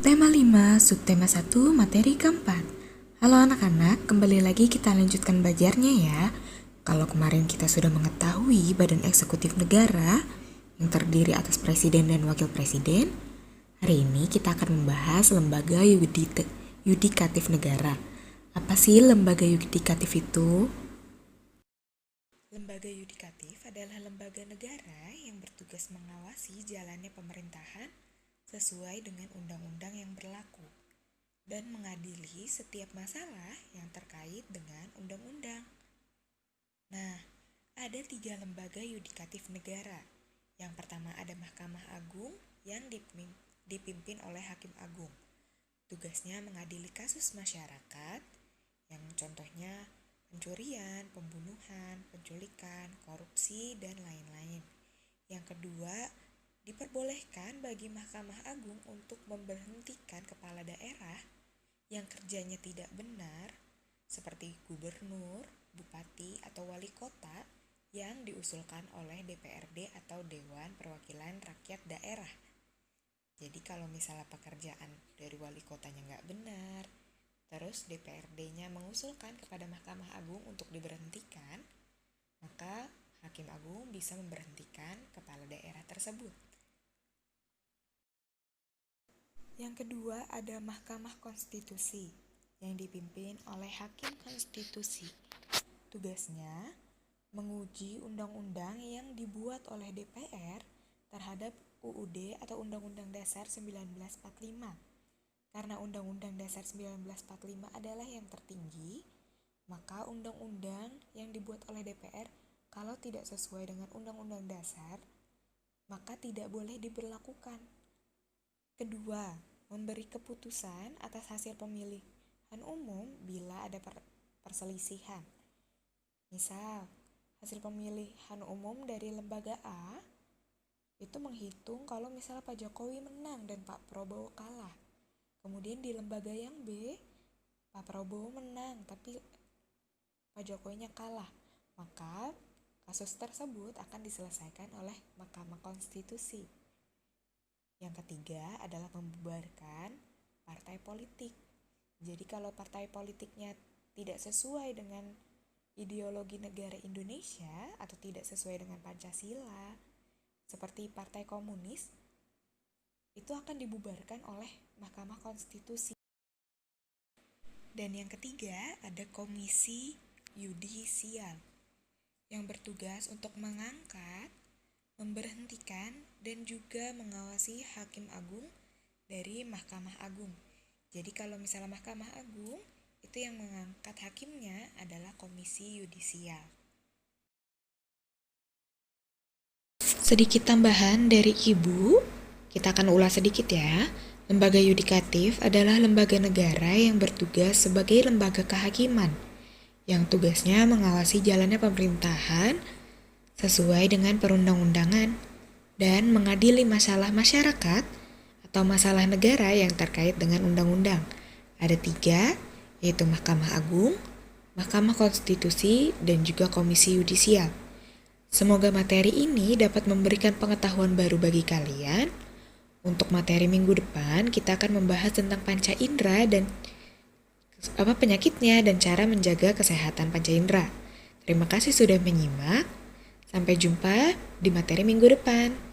Tema 5, subtema 1, materi keempat. Halo anak-anak, kembali lagi kita lanjutkan belajarnya ya. Kalau kemarin kita sudah mengetahui badan eksekutif negara yang terdiri atas presiden dan wakil presiden, hari ini kita akan membahas lembaga yudikatif negara. Apa sih lembaga yudikatif itu? Lembaga yudikatif adalah lembaga negara yang bertugas mengawasi jalannya pemerintahan sesuai dengan undang-undang yang berlaku dan mengadili setiap masalah yang terkait dengan undang-undang. Nah, ada 3 lembaga yudikatif negara. Yang pertama ada Mahkamah Agung yang dipimpin oleh Hakim Agung. Tugasnya mengadili kasus masyarakat yang contohnya pencurian, pembunuhan, penculikan, korupsi, dan lain-lain. Yang kedua, diperbolehkan bagi Mahkamah Agung untuk memberhentikan kepala daerah yang kerjanya tidak benar, seperti gubernur, bupati, atau wali kota yang diusulkan oleh DPRD atau Dewan Perwakilan Rakyat Daerah. Jadi kalau misalnya pekerjaan dari wali kotanya nggak benar, terus DPRD-nya mengusulkan kepada Mahkamah Agung untuk diberhentikan, maka Hakim Agung bisa memberhentikan kepala daerah tersebut. Yang kedua ada Mahkamah Konstitusi yang dipimpin oleh Hakim Konstitusi. Tugasnya menguji undang-undang yang dibuat oleh DPR terhadap UUD atau Undang-Undang Dasar 1945. Karena Undang-Undang Dasar 1945 adalah yang tertinggi, maka undang-undang yang dibuat oleh DPR kalau tidak sesuai dengan Undang-Undang Dasar, maka tidak boleh diberlakukan. Kedua, memberi keputusan atas hasil pemilihan umum bila ada perselisihan. Misal, hasil pemilihan umum dari lembaga A itu menghitung kalau misalnya Pak Jokowi menang dan Pak Prabowo kalah. Kemudian di lembaga yang B, Pak Prabowo menang tapi Pak Jokowinya kalah. Maka kasus tersebut akan diselesaikan oleh Mahkamah Konstitusi. Yang ketiga adalah membubarkan partai politik. Jadi kalau partai politiknya tidak sesuai dengan ideologi negara Indonesia atau tidak sesuai dengan Pancasila, seperti Partai Komunis, itu akan dibubarkan oleh Mahkamah Konstitusi. Dan yang ketiga ada Komisi Yudisial yang bertugas untuk mengangkat, memberhentikan, dan juga mengawasi Hakim Agung dari Mahkamah Agung. Jadi kalau misalnya Mahkamah Agung, itu yang mengangkat hakimnya adalah Komisi Yudisial. Sedikit tambahan dari Ibu, kita akan ulas sedikit ya. Lembaga yudikatif adalah lembaga negara yang bertugas sebagai lembaga kehakiman, yang tugasnya mengawasi jalannya pemerintahan sesuai dengan perundang-undangan dan mengadili masalah masyarakat atau masalah negara yang terkait dengan undang-undang. Ada 3, yaitu Mahkamah Agung, Mahkamah Konstitusi, dan juga Komisi Yudisial. Semoga materi ini dapat memberikan pengetahuan baru bagi kalian. Untuk materi minggu depan, kita akan membahas tentang panca indera dan penyakitnya dan cara menjaga kesehatan panca indera. Terima kasih sudah menyimak. Sampai jumpa di materi minggu depan.